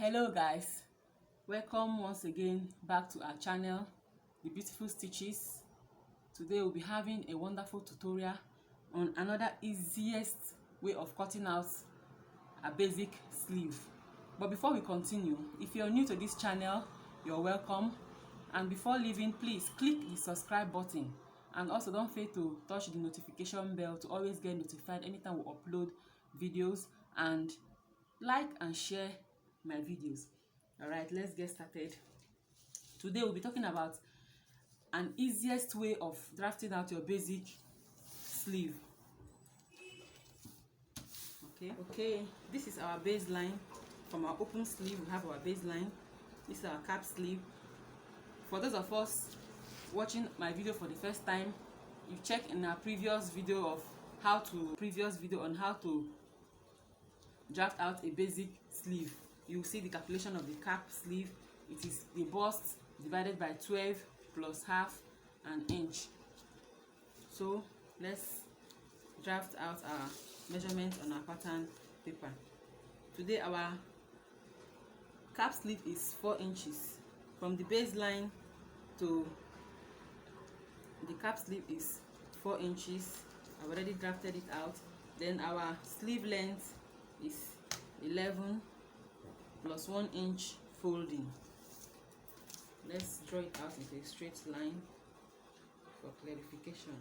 Hello guys, welcome once again back to our channel, The Beautiful Stitches. Today we'll be having a wonderful tutorial on another easiest way of cutting out a basic sleeve. But before we continue, if you're new to this channel, you're welcome. And before leaving, please click the subscribe button, and also don't fail to touch the notification bell to always get notified anytime we upload videos, and like and share my videos. All right, let's get started. Today we'll be talking about an easiest way of drafting out your basic sleeve. Okay, this is our baseline. From our open sleeve, we have our baseline. This is our cap sleeve. For those of us watching my video for the first time, you check in our previous video on how to draft out a basic sleeve. You will see the calculation of the cap sleeve. It is the bust divided by 12 plus half an inch. So let's draft out our measurements on our pattern paper. Today our cap sleeve is 4 inches. From the baseline to the cap sleeve is 4 inches. I've already drafted it out. Then our sleeve length is 11 plus 1 inch folding. Let's draw it out into a straight line for clarification.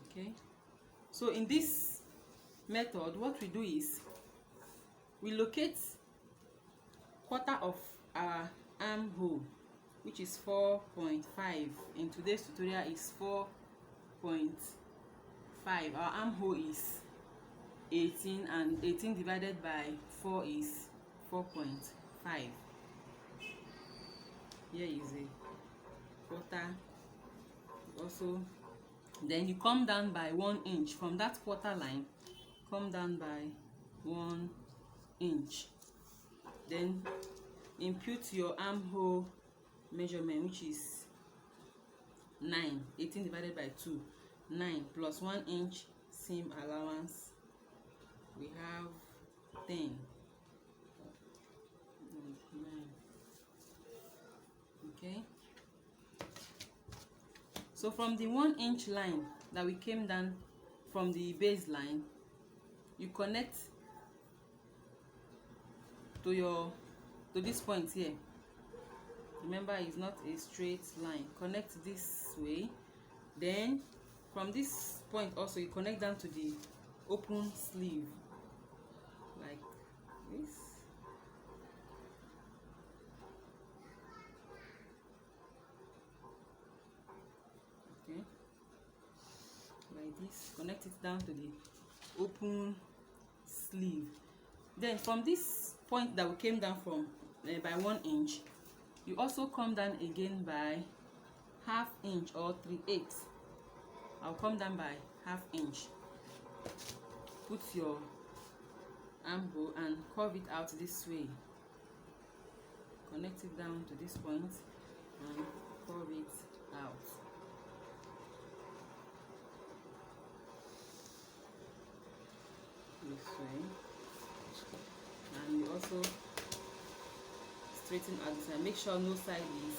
Okay, so in this method, what we do is we locate quarter of our armhole, which is 4.5. In today's tutorial is 4.5. Our armhole is 18, and 18 divided by 4 is 4.5. Here is a quarter. Also, then you come down by 1 inch from that quarter line. Come down by 1 inch. Then impute your armhole measurement, which is 9. 18 divided by 2, 9 plus 1 inch seam allowance, we have 10. 9. Okay, so from the 1 inch line that we came down from the baseline, you connect to this point here. Remember, it's not a straight line. Connect this way. Then from this point also you connect down to the open sleeve like this. Okay, like this. Connect it down to the open sleeve. Then from this point that we came down from by 1 inch, you also come down again by half inch or 3/8. I'll come down by half inch. Put your armhole and curve it out this way. Connect it down to this point and curve it out. This way. And you also straighten out this and make sure no side is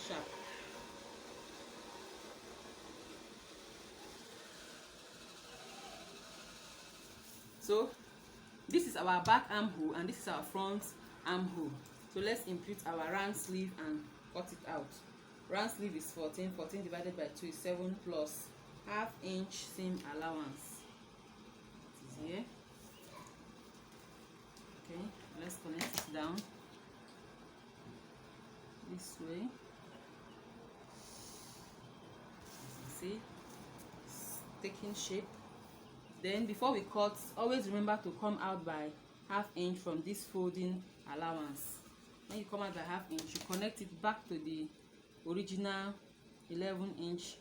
sharp. So this is our back armhole and this is our front armhole. So let's impute our round sleeve and cut it out. Round sleeve is 14. 14 divided by 2 is 7 plus half inch seam allowance. It is here. Okay, let's connect it down this way. As you see, it's taking shape. Then before we cut, always remember to come out by half inch from this folding allowance. When you come out by half inch, you connect it back to the original 11 inch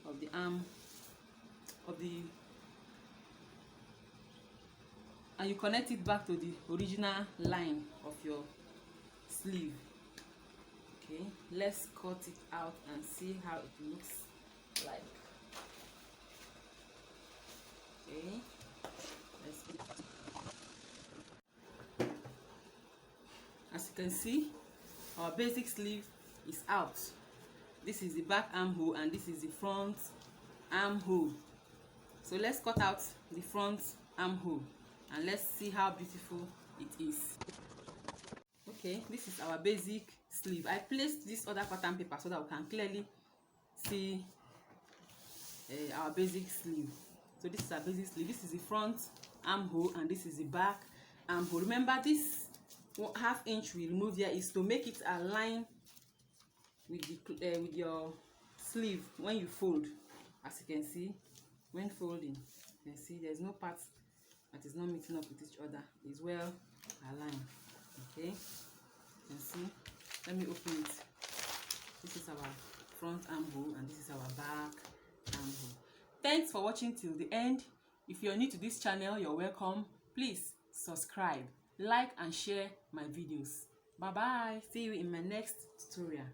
of the arm of the, and you connect it back to the original line of your sleeve. Okay, let's cut it out and see how it looks like. Okay, let's put it. As you can see, our basic sleeve is out. This is the back armhole and this is the front armhole. So let's cut out the front armhole and let's see how beautiful it is. Okay, this is our basic sleeve. I placed this other pattern paper so that we can clearly see our basic sleeve. So this is our basic sleeve. This is the front armhole and this is the back armhole. Remember, this ½ inch we remove here is to make it align with the with your sleeve when you fold. As you can see, when folding, you can see there's no part that is not meeting up with each other. It's well aligned. Okay, you can see. Let me open it. This is our front armhole and this is our back armhole. Thanks for watching till the end. If you're new to this channel, you're welcome. Please subscribe, like and share my videos. Bye bye. See you in my next tutorial.